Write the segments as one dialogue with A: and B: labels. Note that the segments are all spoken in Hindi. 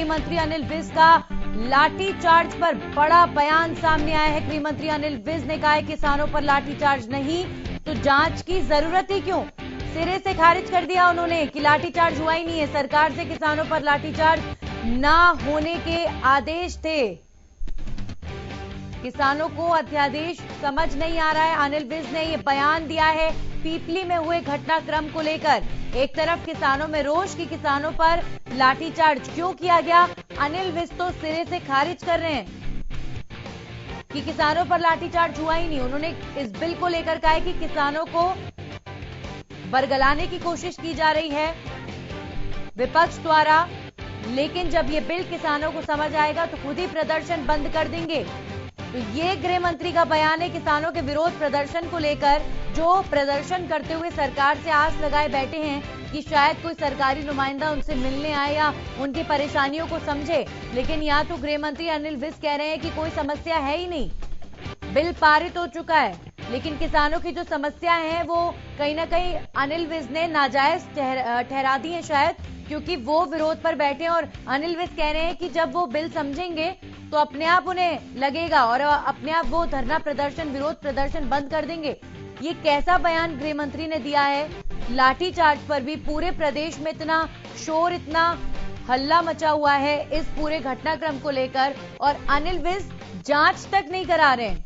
A: मंत्री अनिल विज का लाठीचार्ज पर बड़ा बयान सामने आया है। गृह मंत्री अनिल विज ने कहा है किसानों पर लाठीचार्ज नहीं तो जांच की जरूरत ही क्यों। सिरे से खारिज कर दिया उन्होंने कि लाठीचार्ज हुआ ही नहीं है। सरकार से किसानों पर लाठीचार्ज ना होने के आदेश थे। किसानों को अध्यादेश समझ नहीं आ रहा है। अनिल विज ने यह बयान दिया है पीपली में हुए घटनाक्रम को लेकर। एक तरफ किसानों में रोष कि किसानों पर लाठीचार्ज क्यों किया गया। अनिल विज तो सिरे से खारिज कर रहे हैं कि किसानों पर लाठीचार्ज हुआ ही नहीं। उन्होंने इस बिल को लेकर कहा है कि किसानों को बरगलाने की कोशिश की जा रही है विपक्ष द्वारा, लेकिन जब ये बिल किसानों को समझ आएगा तो खुद ही प्रदर्शन बंद कर देंगे। तो ये गृह मंत्री का बयान है किसानों के विरोध प्रदर्शन को लेकर, जो प्रदर्शन करते हुए सरकार से आस लगाए बैठे हैं कि शायद कोई सरकारी नुमाइंदा उनसे मिलने आए या उनकी परेशानियों को समझे। लेकिन यहाँ तो गृह मंत्री अनिल विज कह रहे हैं कि कोई समस्या है ही नहीं, बिल पारित हो चुका है। लेकिन किसानों की जो समस्या है वो कहीं ना कहीं अनिल विज ने नाजायज ठहरा दी है शायद, क्योंकि वो विरोध पर बैठे हैं और अनिल विज कह रहे हैं कि जब वो बिल समझेंगे तो अपने आप उन्हें लगेगा और अपने आप वो धरना प्रदर्शन विरोध प्रदर्शन बंद कर देंगे। ये कैसा बयान गृह मंत्री ने दिया है। लाठीचार्ज पर भी पूरे प्रदेश में इतना शोर, इतना हल्ला मचा हुआ है इस पूरे घटनाक्रम को लेकर, और अनिल विज जांच तक नहीं करा रहे हैं।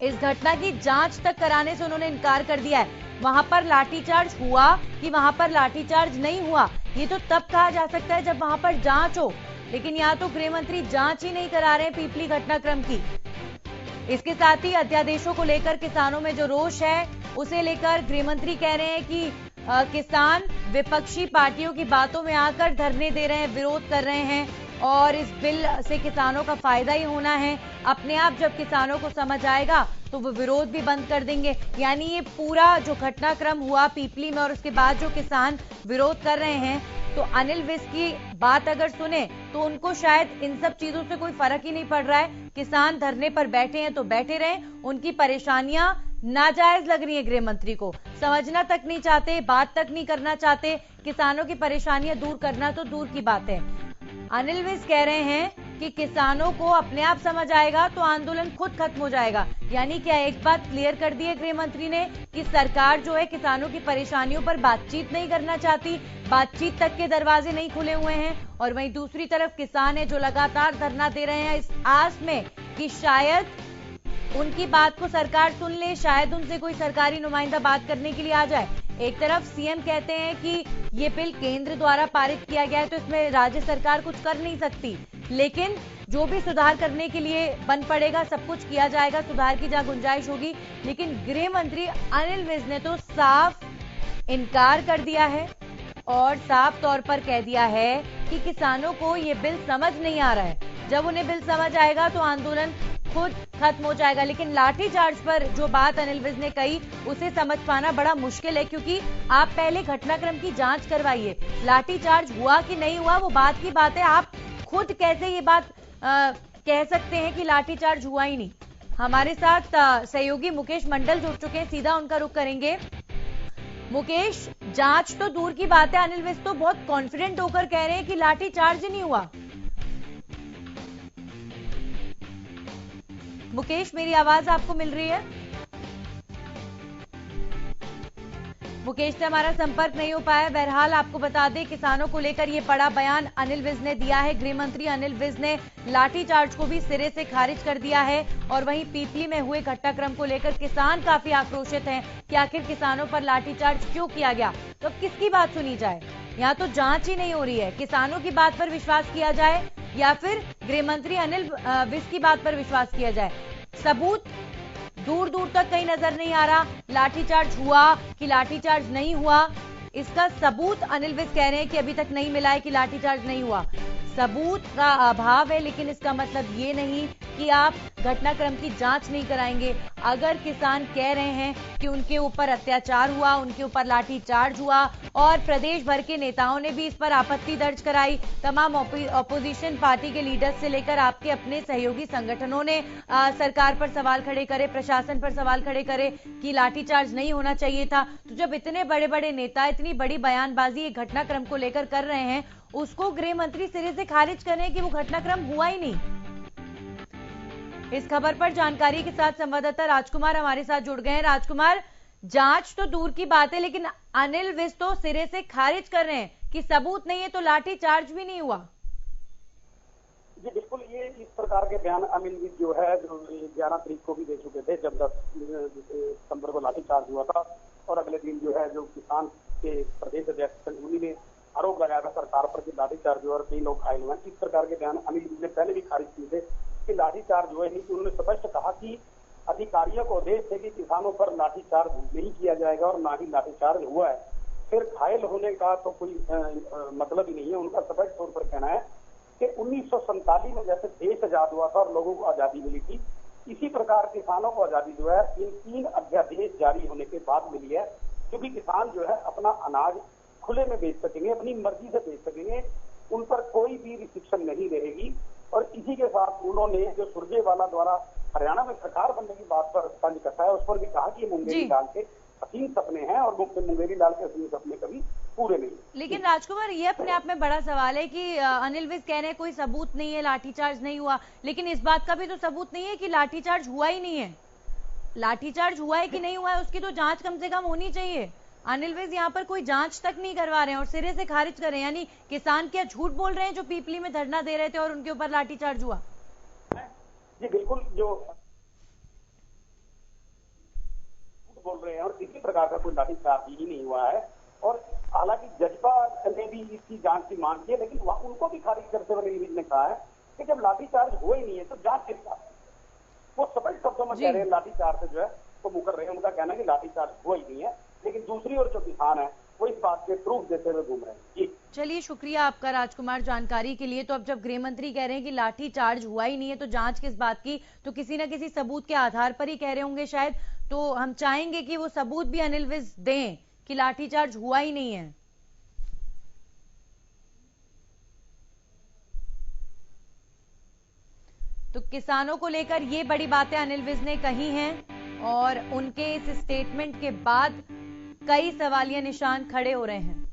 A: इस घटना की जांच तक कराने से उन्होंने इनकार कर दिया है। वहां पर लाठीचार्ज हुआ कि वहां पर लाठीचार्ज नहीं हुआ, ये तो तब कहा जा सकता है जब वहां पर जांच हो। लेकिन यहाँ तो गृह मंत्री जांच ही नहीं करा रहे हैं पीपली घटनाक्रम की। इसके साथ ही अध्यादेशों को लेकर किसानों में जो रोष है उसे लेकर गृह मंत्री कह रहे हैं कि किसान विपक्षी पार्टियों की बातों में आकर धरने दे रहे हैं, विरोध कर रहे हैं और इस बिल से किसानों का फायदा ही होना है। अपने आप जब किसानों को समझ आएगा तो वो विरोध भी बंद कर देंगे। यानी ये पूरा जो घटनाक्रम हुआ पीपली में और उसके बाद जो किसान विरोध कर रहे हैं, तो अनिल विज की बात अगर सुने तो उनको शायद इन सब चीजों से कोई फर्क ही नहीं पड़ रहा है। किसान धरने पर बैठे हैं तो बैठे रहें, उनकी परेशानियां नाजायज लग रही है गृह मंत्री को, समझना तक नहीं चाहते, बात तक नहीं करना चाहते। किसानों की परेशानियां दूर करना तो दूर की बात है। अनिल विज कह रहे हैं कि किसानों को अपने आप समझ आएगा तो आंदोलन खुद खत्म हो जाएगा। यानी क्या एक बात क्लियर कर दी है गृह मंत्री ने कि सरकार जो है किसानों की परेशानियों पर बातचीत नहीं करना चाहती, बातचीत तक के दरवाजे नहीं खुले हुए हैं। और वहीं दूसरी तरफ किसान है जो लगातार धरना दे रहे हैं इस आस में कि शायद उनकी बात को सरकार सुन ले, शायद उनसे कोई सरकारी नुमाइंदा बात करने के लिए आ जाए। एक तरफ सीएम कहते हैं कि ये बिल केंद्र द्वारा पारित किया गया है तो इसमें राज्य सरकार कुछ कर नहीं सकती, लेकिन जो भी सुधार करने के लिए बन पड़ेगा सब कुछ किया जाएगा, सुधार की जहां गुंजाइश होगी। लेकिन गृह मंत्री अनिल विज ने तो साफ इनकार कर दिया है और साफ तौर पर कह दिया है कि किसानों को ये बिल समझ नहीं आ रहा है। जब उन्हें बिल समझ आएगा तो आंदोलन खुद खत्म हो जाएगा। लेकिन लाठीचार्ज पर जो बात अनिल विज ने कही उसे समझ पाना बड़ा मुश्किल है, क्योंकि आप पहले घटनाक्रम की जांच करवाइए। लाठीचार्ज हुआ कि नहीं हुआ वो बात की बात है, आप खुद कैसे ये बात कह सकते हैं कि लाठीचार्ज हुआ ही नहीं। हमारे साथ सहयोगी मुकेश मंडल जुड़ चुके हैं, सीधा उनका रुख करेंगे। मुकेश, जांच तो दूर की बात है, अनिल विज तो बहुत कॉन्फिडेंट होकर कह रहे हैं कि लाठीचार्ज नहीं हुआ। मुकेश, मेरी आवाज आपको मिल रही है? मुकेश से हमारा संपर्क नहीं हो पाया। बहरहाल आपको बता दें किसानों को लेकर ये बड़ा बयान अनिल विज ने दिया है। गृह मंत्री अनिल विज ने लाठीचार्ज को भी सिरे से खारिज कर दिया है। और वहीं पीपली में हुए घटनाक्रम को लेकर किसान काफी आक्रोशित हैं कि आखिर किसानों पर लाठीचार्ज क्यों किया गया। तो किसकी बात सुनी जाए? यहाँ तो जांच ही नहीं हो रही है। किसानों की बात पर विश्वास किया जाए या फिर गृह मंत्री अनिल विज की बात पर विश्वास किया जाए? सबूत दूर दूर तक कहीं नजर नहीं आ रहा। लाठीचार्ज हुआ कि लाठीचार्ज नहीं हुआ, इसका सबूत अनिल विज कह रहे हैं कि अभी तक नहीं मिला है कि लाठीचार्ज नहीं हुआ। सबूत का अभाव है, लेकिन इसका मतलब ये नहीं कि आप घटनाक्रम की जांच नहीं कराएंगे। अगर किसान कह रहे हैं कि उनके ऊपर अत्याचार हुआ, उनके ऊपर लाठीचार्ज हुआ और प्रदेश भर के नेताओं ने भी इस पर आपत्ति दर्ज कराई, तमाम ऑपोजिशन पार्टी के लीडर्स से लेकर आपके अपने सहयोगी संगठनों ने सरकार पर सवाल खड़े करे, प्रशासन पर सवाल खड़े करे कि लाठीचार्ज नहीं होना चाहिए था। तो जब इतने बड़े बड़े नेता इतनी बड़ी बयानबाजी घटनाक्रम को लेकर कर रहे हैं उसको गृह मंत्री सिरे से खारिज कर रहे हैं कि वो घटनाक्रम हुआ ही नहीं। इस खबर पर जानकारी के साथ संवाददाता राजकुमार हमारे साथ जुड़ गए हैं। राजकुमार, जांच तो दूर की बात है, लेकिन अनिल विज तो सिरे से खारिज कर रहे हैं कि सबूत नहीं है तो लाठी चार्ज भी नहीं हुआ।
B: जी बिल्कुल, ये इस प्रकार के बयान अनिल विज जो है, जो 11 तारीख को भी दे चुके थे, जब 10 सितंबर को लाठीचार्ज हुआ था। और अगले दिन जो है, जो किसान के प्रदेश अध्यक्ष संजीवनी ने आरोप लगाया था सरकार पर कि लाठीचार्ज हुआ और कई लोग घायल हुए। इस प्रकार के बयान अनिल विज ने पहले भी खारिज किए थे कि लाठीचार्ज हुए नहीं। उन्होंने स्पष्ट कहा कि अधिकारियों को आदेश है कि किसानों पर लाठीचार्ज नहीं किया जाएगा और ना ही लाठीचार्ज हुआ है। फिर घायल होने का तो कोई मतलब ही नहीं है। उनका स्पष्ट तौर पर कहना है कि 1947 में जैसे देश आजाद हुआ था और लोगों को आजादी मिली थी, इसी प्रकार किसानों को आजादी जो है इन 3 अध्यादेश जारी होने के बाद मिली है, क्योंकि किसान जो है अपना अनाज खुले में बेच सकेंगे, अपनी मर्जी से बेच सकेंगे, उन पर कोई भी रिस्ट्रिक्शन नहीं रहेगी। और इसी के साथ उन्होंने जो सुरजेवाला द्वारा हरियाणा में सरकार बनने की बात पर तंज कसा है, उस पर भी कहा कि मुंगेरी लाल के हसीन सपने हैं और मुंगेरी लाल के हसीन सपने कभी पूरे नहीं।
A: लेकिन राजकुमार, ये अपने आप में बड़ा सवाल है कि अनिल विज कह रहे हैं कोई सबूत नहीं है, लाठीचार्ज नहीं हुआ, लेकिन इस बात का भी तो सबूत नहीं है कि लाठीचार्ज हुआ ही नहीं है। लाठीचार्ज हुआ है कि नहीं हुआ है, उसकी तो जांच कम से कम होनी चाहिए। अनिल विज यहाँ पर कोई जांच तक नहीं करवा रहे हैं और सिरे से खारिज कर रहे हैं। यानी किसान क्या झूठ बोल रहे हैं जो पीपली में धरना दे रहे थे और उनके ऊपर लाठीचार्ज हुआ?
B: जी बिल्कुल, जो बोल रहे हैं और किसी प्रकार का कोई लाठीचार्ज ही नहीं हुआ है। और हालांकि जजपा ने भी इसकी जांच की मांग की है, लेकिन उनको भी खारिज करते हुए अनिल विज ने कहा है कि जब लाठीचार्ज हुआ ही नहीं है तो जांच किस बात? वो स्पष्ट शब्दों में कह रहे हैं लाठीचार्ज से जो है वो मुकर रहे हैं। उनका कहना है कि लाठीचार्ज हुआ ही नहीं है, लेकिन दूसरी ओर जो किसान है वो इस बात के प्रूफ देते हुए घूम रहे हैं। जी
A: चलिए, शुक्रिया आपका राजकुमार जानकारी के लिए। तो अब जब गृह मंत्री कह रहे हैं कि लाठी चार्ज हुआ ही नहीं है तो जांच किस बात की, तो किसी न किसी सबूत के आधार पर ही कह रहे होंगे शायद। तो हम चाहेंगे कि वो सबूत भी अनिल विज दें कि लाठीचार्ज हुआ ही नहीं है। तो किसानों को लेकर ये बड़ी बातें अनिल विज ने कही हैं और उनके इस स्टेटमेंट के बाद कई सवालिया निशान खड़े हो रहे हैं।